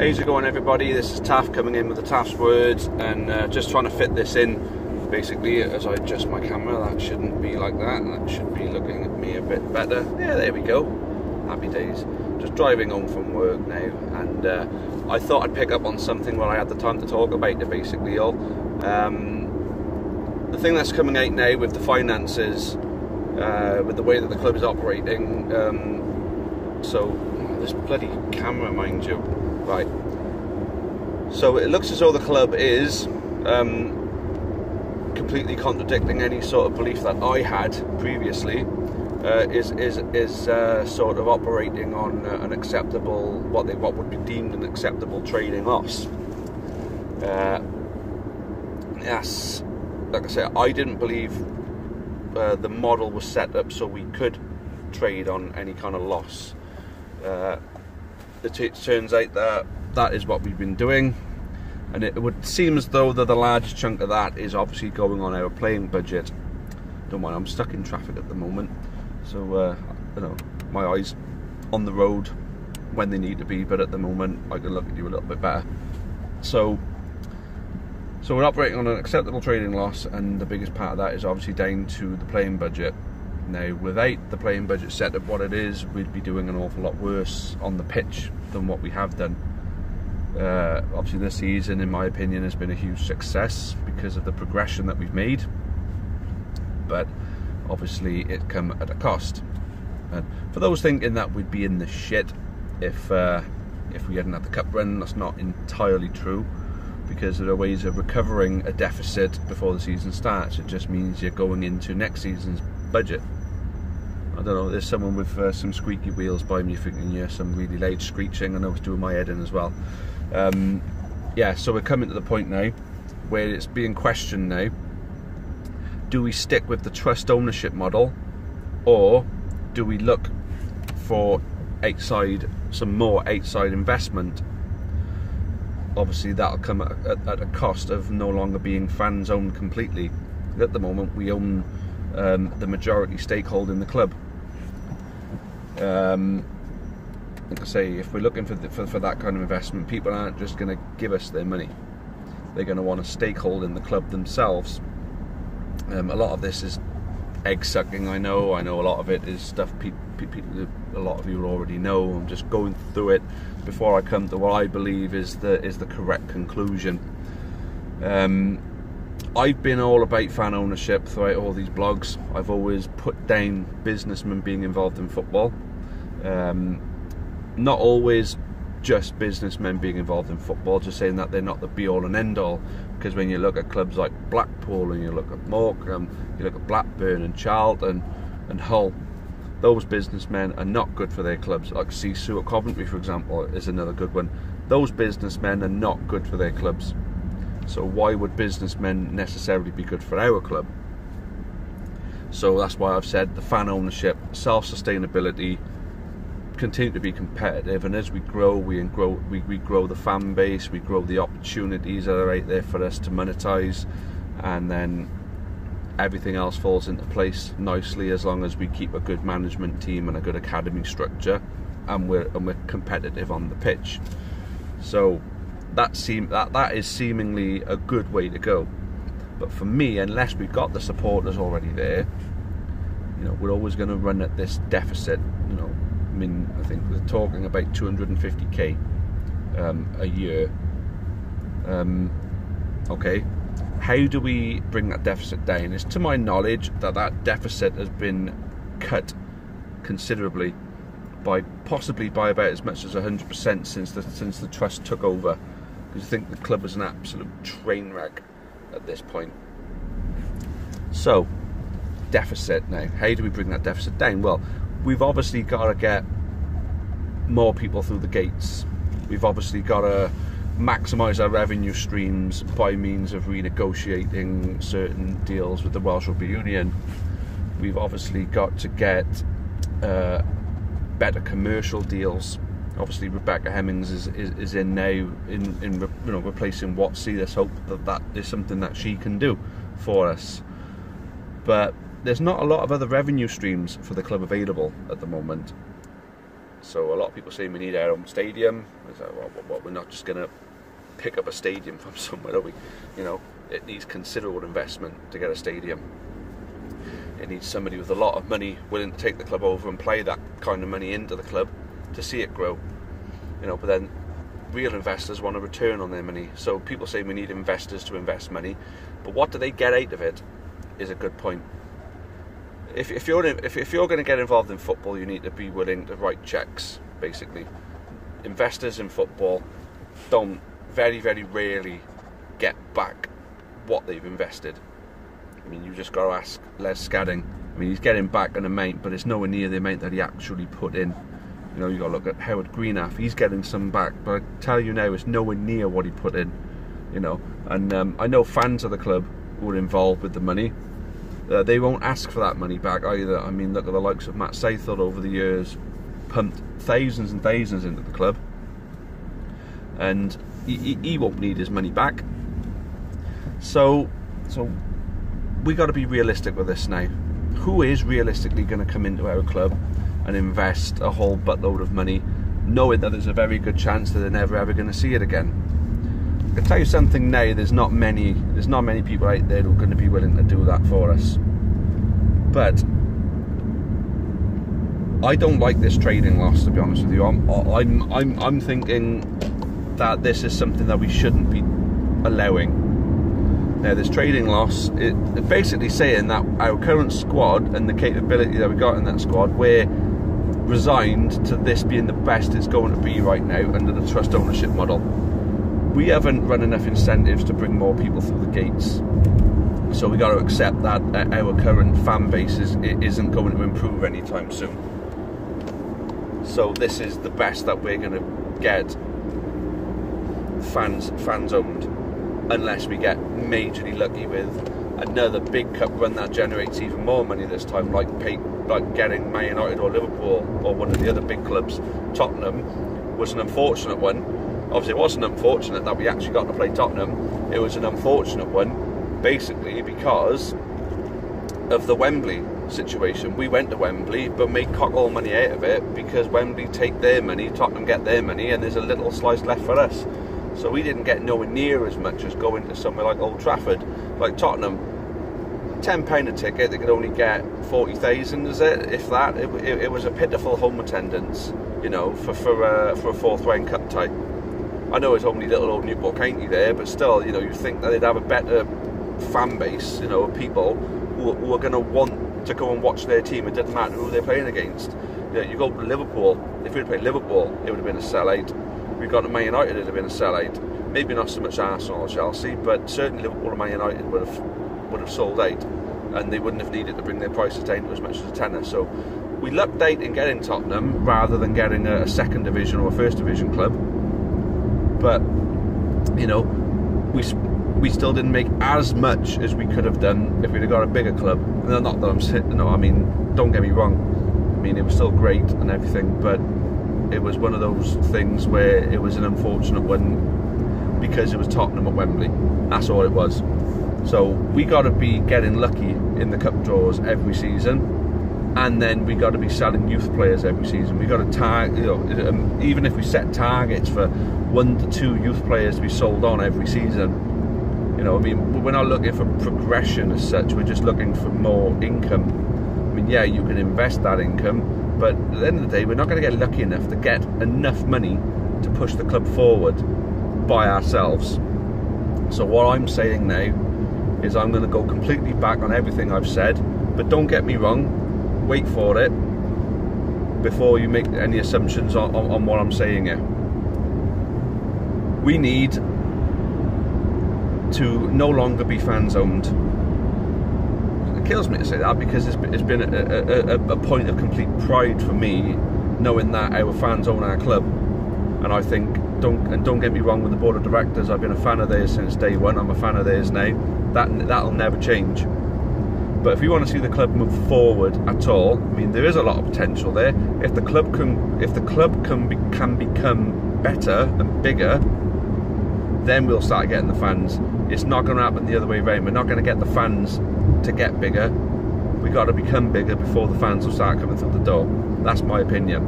How's it going, everybody? This is Taff coming in with the Taff's words, and just trying to fit this in. Basically, as I adjust my camera, that shouldn't be like that. That should be looking at me a bit better. Yeah, there we go. Happy days. Just driving home from work now, and I thought I'd pick up on something when I had the time to talk about it. Basically, all the thing that's coming out now with the finances, with the way that the club is operating. So this bloody camera, mind you. Right, so it looks as though the club is completely contradicting any sort of belief that I had previously. Is sort of operating on an acceptable, what would be deemed an acceptable trading loss. Yes, like I said, I didn't believe the model was set up so we could trade on any kind of loss. It turns out that is what we've been doing, and it would seem as though that the largest chunk of that is obviously going on our playing budget. Don't mind, I'm stuck in traffic at the moment, so you know, my eyes on the road when they need to be, but at the moment I can look at you a little bit better. So we're operating on an acceptable trading loss, and the biggest part of that is obviously down to the playing budget. Now, without the playing budget set up what it is, we'd be doing an awful lot worse on the pitch than what we have done. Obviously this season, in my opinion, has been a huge success because of the progression that we've made, but obviously it come at a cost. And for those thinking that we'd be in the shit if we hadn't had the cup run, that's not entirely true, because there are ways of recovering a deficit before the season starts. It just means you're going into next season's budget. I don't know, there's someone with some squeaky wheels by me thinking, yeah, some really loud screeching. I know it's doing my head in as well. Yeah, so we're coming to the point now where it's being questioned now. Do we stick with the trust ownership model, or do we look for some more outside investment? Obviously that'll come at a cost of no longer being fans owned completely. At the moment we own the majority stakeholder in the club. Like I say, if we're looking for that kind of investment, people aren't just going to give us their money. They're going to want a stakeholder in the club themselves. A lot of this is egg sucking. I know a lot of it is stuff a lot of you already know. I'm just going through it before I come to what I believe is the correct conclusion. I've been all about fan ownership throughout all these blogs. I've always put down businessmen being involved in football. Not always just businessmen being involved in football, just saying that they're not the be-all and end-all, because when you look at clubs like Blackpool, and you look at Morecambe, you look at Blackburn and Charlton and Hull, those businessmen are not good for their clubs. Like Sisu at Coventry, for example, is another good one. Those businessmen are not good for their clubs. So why would businessmen necessarily be good for our club? So that's why I've said the fan ownership, self-sustainability, continue to be competitive, and as we grow, we grow the fan base, we grow the opportunities that are out there for us to monetize, and then everything else falls into place nicely as long as we keep a good management team and a good academy structure, and we're competitive on the pitch. So that is seemingly a good way to go. But for me, unless we've got the supporters already there, you know, we're always going to run at this deficit. You know, I mean, I think we're talking about 250k a year. Okay, how do we bring that deficit down? It's to my knowledge that deficit has been cut considerably, possibly by about as much as 100% since the trust took over. Because I think the club is an absolute train wreck at this point. So, deficit now. How do we bring that deficit down? Well, we've obviously got to get more people through the gates. We've obviously got to maximise our revenue streams by means of renegotiating certain deals with the Welsh Rugby Union. We've obviously got to get better commercial deals. Obviously Rebecca Hemmings is in now in replacing Watsy. Let's hope that is something that she can do for us. But there's not a lot of other revenue streams for the club available at the moment. So a lot of people say we need our own stadium. I say, well, we're not just going to pick up a stadium from somewhere, are we? You know, it needs considerable investment to get a stadium. It needs somebody with a lot of money willing to take the club over and play that kind of money into the club to see it grow. You know, but then real investors want a return on their money. So people say we need investors to invest money, but what do they get out of it is a good point. If you're going to get involved in football, you need to be willing to write checks. Basically, investors in football don't very rarely get back what they've invested. I mean, you just got to ask Les Scadding. I mean, he's getting back an amount, but it's nowhere near the amount that he actually put in. You know, you got to look at Howard Greenaff. He's getting some back, but I tell you now, it's nowhere near what he put in. You know, and I know fans of the club who are involved with the money. They won't ask for that money back either. I mean, look at the likes of Matt Seithel over the years, pumped thousands and thousands into the club, and he won't need his money back. So we got to be realistic with this now. Who is realistically going to come into our club and invest a whole buttload of money, knowing that there's a very good chance that they're never ever going to see it again? I can tell you something now. There's not many people out there who are going to be willing to do that for us. But I don't like this trading loss, to be honest with you. I'm thinking that this is something that we shouldn't be allowing. Now, this trading loss, it's basically saying that our current squad and the capability that we got in that squad, we're resigned to this being the best it's going to be right now under the trust ownership model. We haven't run enough incentives to bring more people through the gates, so we got to accept that our current fan base isn't going to improve anytime soon. So this is the best that we're going to get fans owned, unless we get majorly lucky with another big cup run that generates even more money this time, like getting Man United or Liverpool or one of the other big clubs. Tottenham was an unfortunate one. Obviously, it wasn't unfortunate that we actually got to play Tottenham. It was an unfortunate one, basically because of the Wembley situation. We went to Wembley, but made cock all money out of it, because Wembley take their money, Tottenham get their money, and there's a little slice left for us. So we didn't get nowhere near as much as going to somewhere like Old Trafford. Like Tottenham, £10 a ticket, they could only get 40,000, is it? If that. It was a pitiful home attendance, you know, for a fourth round cup tie. I know it's only little old Newport County there, but still, you know, you think that they'd have a better fan base, you know, of people who are going to want to go and watch their team. It doesn't matter who they're playing against. You know, you go to Liverpool, if we'd played Liverpool, it would have been a sellout. We got to Man United, it would have been a sellout. Maybe not so much Arsenal or Chelsea, but certainly Liverpool and Man United would have sold out, and they wouldn't have needed to bring their prices down to as much as a tenner. So we lucked out in getting Tottenham rather than getting a second division or a first division club. But you know, we still didn't make as much as we could have done if we'd have got a bigger club. And not that I'm sitting, no, I mean, don't get me wrong. I mean, it was still great and everything, but it was one of those things where it was an unfortunate one because it was Tottenham at Wembley. That's all it was. So we got to be getting lucky in the cup draws every season, and then we got to be selling youth players every season. We got to target, you know, even if we set targets for 1 to 2 youth players to be sold on every season. You know, I mean, we're not looking for progression as such. We're just looking for more income. I mean, yeah, you can invest that income, but at the end of the day, we're not going to get lucky enough to get enough money to push the club forward by ourselves. So what I'm saying now is I'm going to go completely back on everything I've said, but don't get me wrong, wait for it before you make any assumptions on what I'm saying here. We need to no longer be fans owned. It kills me to say that, because it's been a point of complete pride for me knowing that our fans own our club. And I think, don't get me wrong with the board of directors, I've been a fan of theirs since day one. I'm a fan of theirs now. That'll never change. But if we want to see the club move forward at all, I mean, there is a lot of potential there. If the club can become better and bigger, then we'll start getting the fans. It's not going to happen the other way around. We're not going to get the fans to get bigger. We got to become bigger before the fans will start coming through the door. That's my opinion.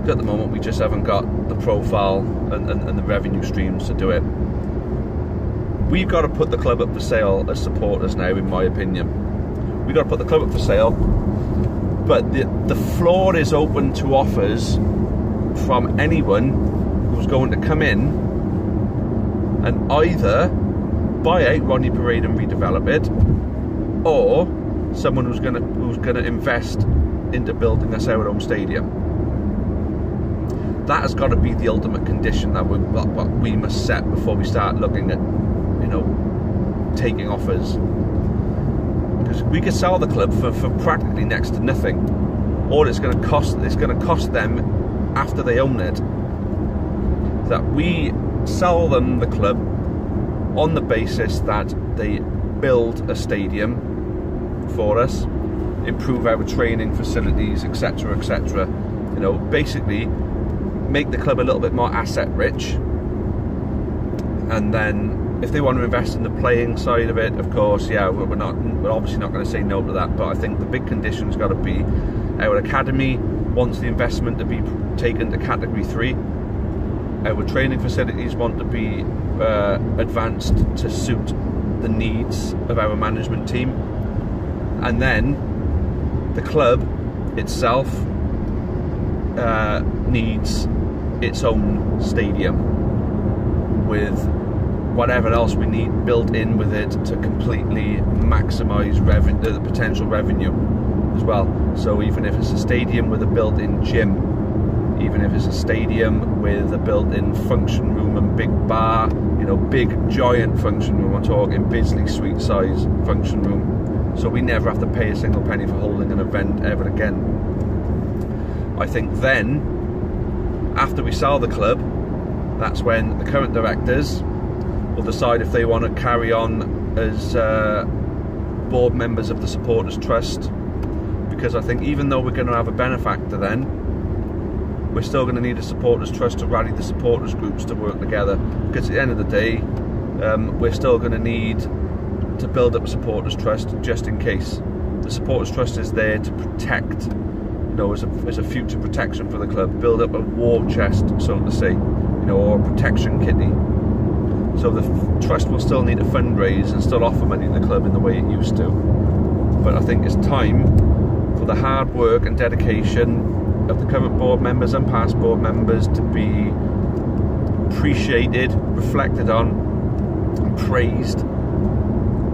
at the moment, we just haven't got the profile and the revenue streams to do it. We've got to put the club up for sale as supporters now, in my opinion. We've got to put the club up for sale, but the floor is open to offers from anyone who's going to come in and either buy out Rodney Parade and redevelop it, or someone who's gonna invest into building us our own stadium. That has got to be the ultimate condition that we must set before we start looking at, taking offers. Because we could sell the club for practically next to nothing. All it's going to cost them after they own it. That we sell them the club on the basis that they build a stadium for us, improve our training facilities, etc., etc. Basically make the club a little bit more asset rich, and then if they want to invest in the playing side of it, of course, yeah, we're obviously not going to say no to that. But I think the big condition's got to be our academy wants the investment to be taken to Category 3. Our training facilities want to be advanced to suit the needs of our management team, and then the club itself needs its own stadium with whatever else we need built in with it to completely maximise the potential revenue as well. So even if it's a stadium with a built-in gym, even if it's a stadium with a built-in function room and big bar, big giant function room, I'm talking Bisley Suite size function room, so we never have to pay a single penny for holding an event ever again. I think then, after we sell the club, that's when the current directors will decide if they want to carry on as board members of the Supporters Trust, because I think even though we're going to have a benefactor then, we're still going to need a Supporters Trust to rally the supporters groups to work together, because at the end of the day, we're still going to need to build up a Supporters Trust just in case. The Supporters Trust is there to protect, as a future protection for the club, build up a war chest, so to say, or a protection kitty. So the trust will still need to fundraise and still offer money to the club in the way it used to. But I think it's time for the hard work and dedication of the current board members and past board members to be appreciated, reflected on, and praised.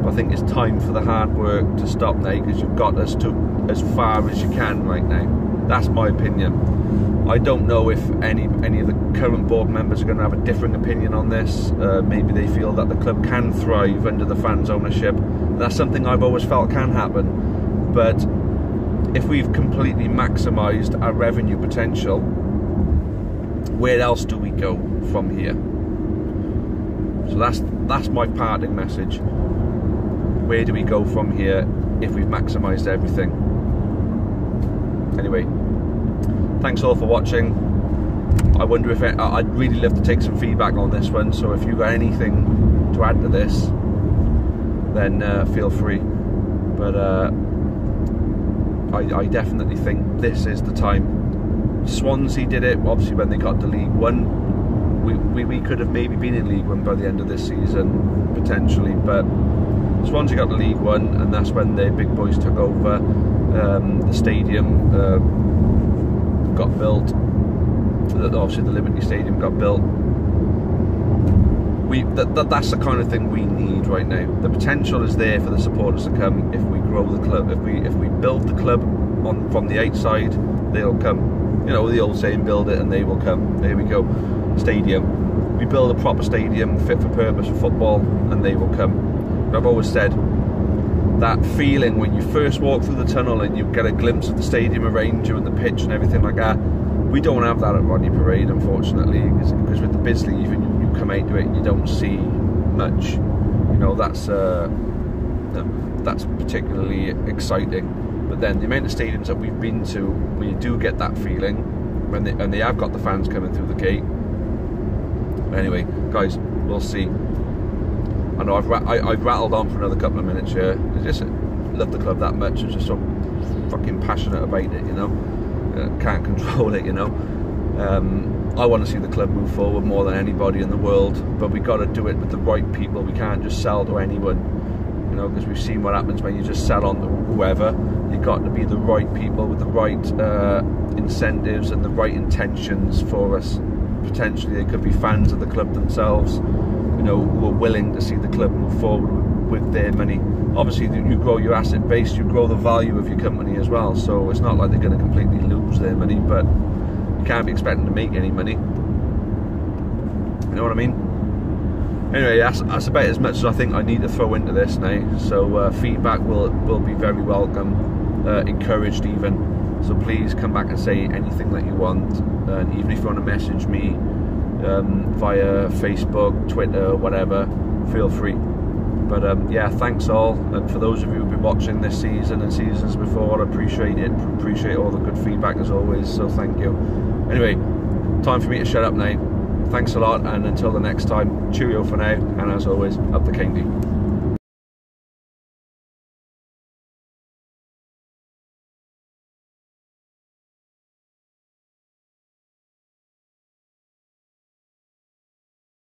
But I think it's time for the hard work to stop now, because you've got us to as far as you can right now. That's my opinion. I don't know if any of the current board members are going to have a different opinion on this. Maybe they feel that the club can thrive under the fans' ownership. That's something I've always felt can happen. But if we've completely maximised our revenue potential, where else do we go from here? So that's my parting message. Where do we go from here if we've maximised everything? Anyway, thanks all for watching. I wonder if I'd really love to take some feedback on this one, so if you've got anything to add to this, then feel free. But I definitely think this is the time. Swansea did it, obviously, when they got to League One. We could have maybe been in League One by the end of this season, potentially, but Swansea got to League One, and that's when their big boys took over. The stadium got built. Obviously, the Liberty Stadium got built. That's the kind of thing we need right now. The potential is there for the supporters to come if we grow the club. If we build the club from the outside, they'll come. The old saying, build it and they will come. There we go. Stadium. We build a proper stadium fit for purpose for football, and they will come. I've always said that feeling when you first walk through the tunnel and you get a glimpse of the stadium around you and the pitch and everything like that. We don't have that at Rodney Parade, unfortunately, because with the Bisley, even you come out to it, you don't see much. That's particularly exciting. But then the amount of stadiums that we've been to, where you do get that feeling when they have got the fans coming through the gate. Anyway, guys, we'll see. I know I've rattled on for another couple of minutes here. I just love the club that much. I'm just so fucking passionate about it, Can't control it, I want to see the club move forward more than anybody in the world, but we've got to do it with the right people. We can't just sell to anyone, you know, because we've seen what happens when you just sell on to whoever. You've got to be the right people with the right incentives and the right intentions for us. Potentially they could be fans of the club themselves, you know, who are willing to see the club move forward with their money. Obviously you grow your asset base, you grow the value of your company as well, so it's not like they're going to completely lose their money, but you can't be expecting to make any money, you know what I mean? Anyway, that's about as much as I think I need to throw into this now, so feedback will be very welcome, encouraged even, so please come back and say anything that you want, and even if you want to message me via Facebook, Twitter, whatever, feel free. But yeah, thanks all, and for those of you who've been watching this season and seasons before, I appreciate it, appreciate all the good feedback as always, so thank you. Anyway, time for me to shut up now. Thanks a lot, and until the next time, cheerio for now, and as always, up the Kingy.